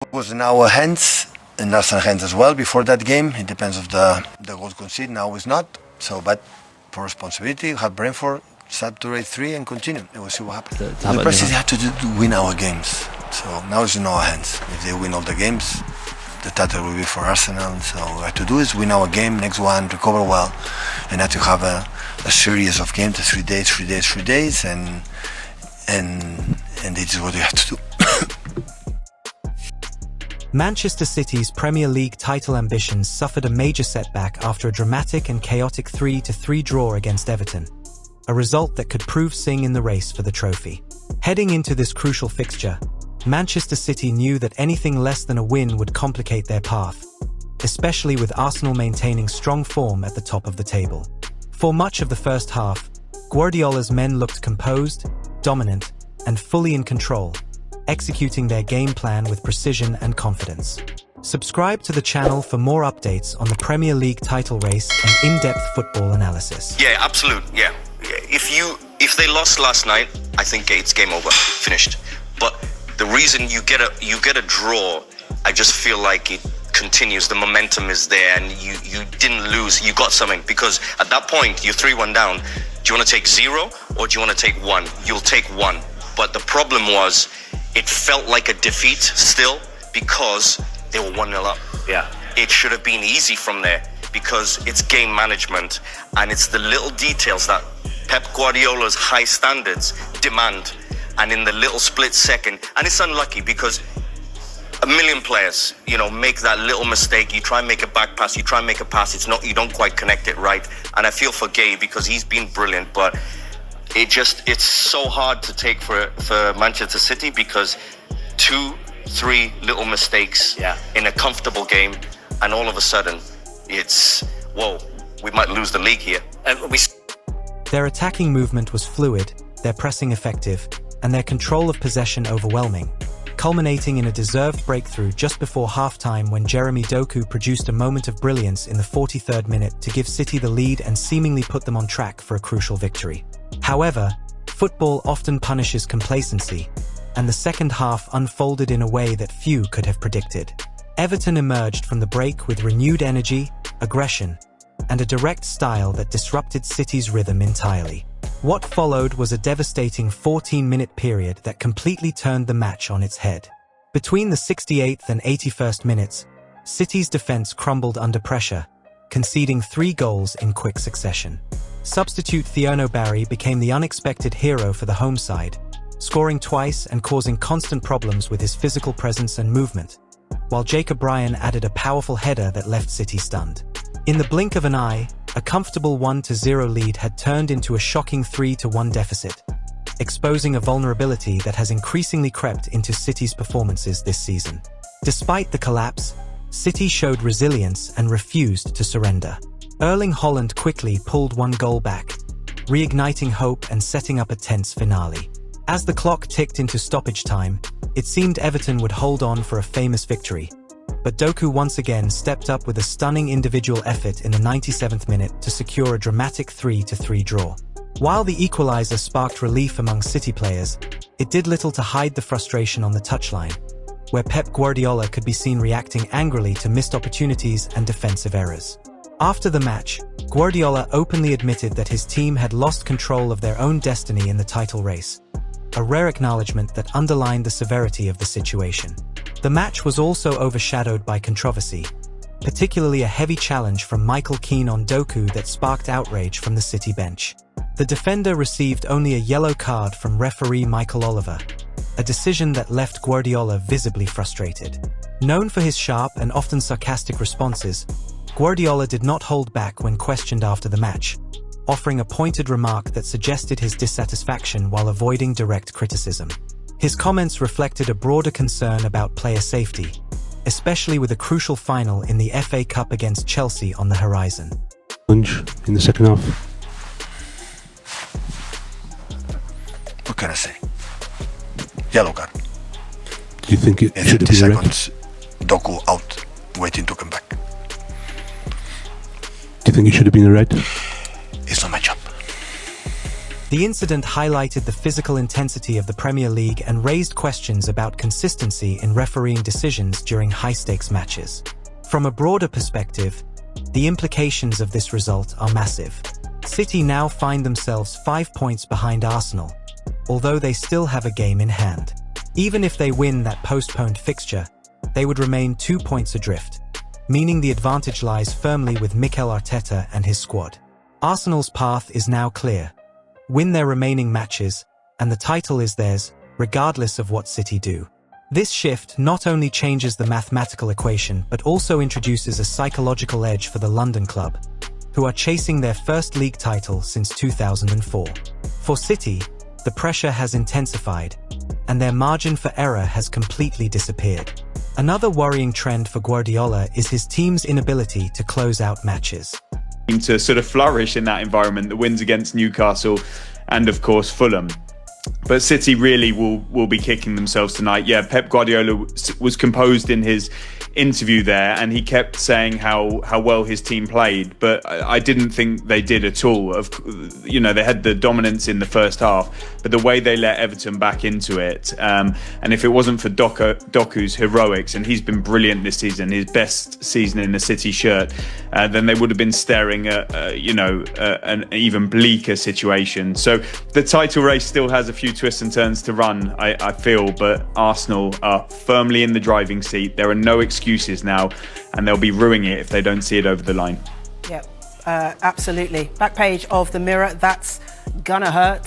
was in our hands, in Arsenal hands as well before that game. It depends of the goal conceded. Now it's not. So, but for responsibility, we have Brentford saturate 3 and continue. And we'll see what happens. The press have to win our games. So now it's in our hands. If they win all the games, the title will be for Arsenal. So what we have to do is win our game, next one, recover well, and have to have a series of games, 3 days, and this is what we have to do. Manchester City's Premier League title ambitions suffered a major setback after a dramatic and chaotic 3-3 draw against Everton, a result that could prove Singh in the race for the trophy. Heading into this crucial fixture, Manchester City knew that anything less than a win would complicate their path, especially with Arsenal maintaining strong form at the top of the table. For much of the first half, Guardiola's men looked composed, dominant, and fully in control, executing their game plan with precision and confidence. Subscribe to the channel for more updates on the Premier League title race and in-depth football analysis. Yeah, absolute. Yeah. If they lost last night, I think it's game over, finished. But the reason you get a draw, I just feel like it continues. The momentum is there, and you didn't lose. You got something, because at that point you're 3-1 down. Do you want to take 0 or do you want to take 1? You'll take 1. But the problem was, it felt like a defeat still, because they were 1-0 up. Yeah. It should have been easy from there, because it's game management, and it's the little details that Pep Guardiola's high standards demand. And in the little split second, and it's unlucky because a million players, make that little mistake. You try and make a back pass, you try and make a pass, you don't quite connect it right. And I feel for Gay, because he's been brilliant, but it's so hard to take for Manchester City, because 2-3 little mistakes in a comfortable game, and all of a sudden it's, whoa, we might lose the league here. Their attacking movement was fluid, their pressing effective, and their control of possession overwhelming, culminating in a deserved breakthrough just before halftime when Jeremy Doku produced a moment of brilliance in the 43rd minute to give City the lead and seemingly put them on track for a crucial victory. However, football often punishes complacency, and the second half unfolded in a way that few could have predicted. Everton emerged from the break with renewed energy, aggression, and a direct style that disrupted City's rhythm entirely. What followed was a devastating 14-minute period that completely turned the match on its head. Between the 68th and 81st minutes, City's defense crumbled under pressure, conceding 3 goals in quick succession. Substitute Thierno Barry became the unexpected hero for the home side, scoring twice and causing constant problems with his physical presence and movement, while Jacob Ryan added a powerful header that left City stunned. In the blink of an eye, a comfortable 1-0 lead had turned into a shocking 3-1 deficit, exposing a vulnerability that has increasingly crept into City's performances this season. Despite the collapse, City showed resilience and refused to surrender. Erling Haaland quickly pulled 1 goal back, reigniting hope and setting up a tense finale. As the clock ticked into stoppage time, it seemed Everton would hold on for a famous victory. But Doku once again stepped up with a stunning individual effort in the 97th minute to secure a dramatic 3-3 draw. While the equalizer sparked relief among City players, it did little to hide the frustration on the touchline, where Pep Guardiola could be seen reacting angrily to missed opportunities and defensive errors. After the match, Guardiola openly admitted that his team had lost control of their own destiny in the title race, a rare acknowledgement that underlined the severity of the situation. The match was also overshadowed by controversy, particularly a heavy challenge from Michael Keane on Doku that sparked outrage from the City bench. The defender received only a yellow card from referee Michael Oliver, a decision that left Guardiola visibly frustrated. Known for his sharp and often sarcastic responses, Guardiola did not hold back when questioned after the match, offering a pointed remark that suggested his dissatisfaction while avoiding direct criticism. His comments reflected a broader concern about player safety, especially with a crucial final in the FA Cup against Chelsea on the horizon. In the second half. What can I say? Yellow card. Do you think it should have 30 been a red? seconds, Doku out, waiting to come back. Do you think it should have been a red? It's not my job. The incident highlighted the physical intensity of the Premier League and raised questions about consistency in refereeing decisions during high-stakes matches. From a broader perspective, the implications of this result are massive. City now find themselves 5 points behind Arsenal, although they still have a game in hand. Even if they win that postponed fixture, they would remain 2 points adrift, meaning the advantage lies firmly with Mikel Arteta and his squad. Arsenal's path is now clear. Win their remaining matches, and the title is theirs, regardless of what City do. This shift not only changes the mathematical equation but also introduces a psychological edge for the London club, who are chasing their first league title since 2004. For City, the pressure has intensified, and their margin for error has completely disappeared. Another worrying trend for Guardiola is his team's inability to close out matches. To sort of flourish in that environment, the wins against Newcastle and of course Fulham. But City really will be kicking themselves tonight. Yeah, Pep Guardiola was composed in his interview there, and he kept saying how well his team played, but I didn't think they did at all. They had the dominance in the first half, but the way they let Everton back into it, and if it wasn't for Doku's heroics, and he's been brilliant this season, his best season in a City shirt, then they would have been staring at an even bleaker situation. So the title race still has a few twists and turns to run, I feel, but Arsenal are firmly in the driving seat. There are no excuses now, and they'll be ruining it if they don't see it over the line. Yep, absolutely. Back page of the Mirror, that's gonna hurt,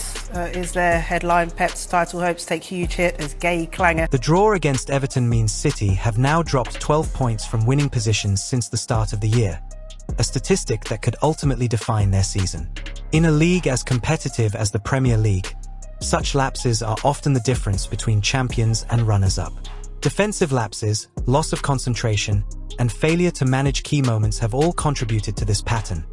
is their headline. Pep's title hopes take huge hit as Gay clangor. The draw against Everton means City have now dropped 12 points from winning positions since the start of the year, a statistic that could ultimately define their season. In a league as competitive as the Premier League, such lapses are often the difference between champions and runners-up. Defensive lapses, loss of concentration, and failure to manage key moments have all contributed to this pattern,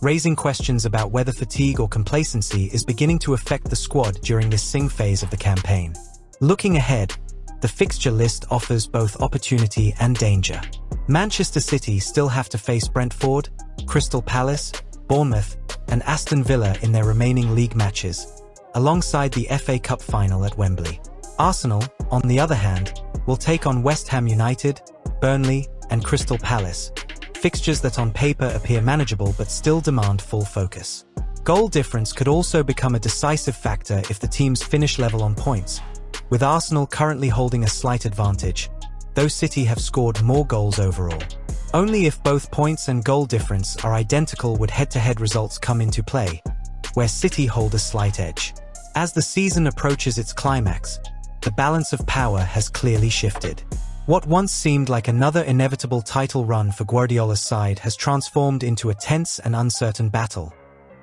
raising questions about whether fatigue or complacency is beginning to affect the squad during this sing phase of the campaign. Looking ahead, the fixture list offers both opportunity and danger. Manchester City still have to face Brentford, Crystal Palace, Bournemouth, and Aston Villa in their remaining league matches, alongside the FA Cup final at Wembley. Arsenal, on the other hand, will take on West Ham United, Burnley, and Crystal Palace, fixtures that on paper appear manageable but still demand full focus. Goal difference could also become a decisive factor if the teams finish level on points, with Arsenal currently holding a slight advantage, though City have scored more goals overall. Only if both points and goal difference are identical would head-to-head results come into play, where City hold a slight edge. As the season approaches its climax, the balance of power has clearly shifted. What once seemed like another inevitable title run for Guardiola's side has transformed into a tense and uncertain battle,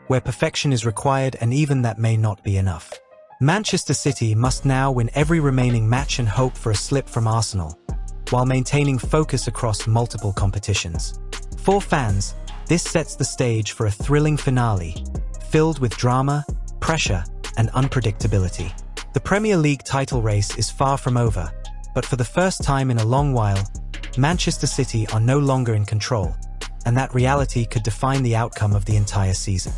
where perfection is required and even that may not be enough. Manchester City must now win every remaining match and hope for a slip from Arsenal, while maintaining focus across multiple competitions. For fans, this sets the stage for a thrilling finale, filled with drama, pressure, and unpredictability. The Premier League title race is far from over, but for the first time in a long while, Manchester City are no longer in control, and that reality could define the outcome of the entire season.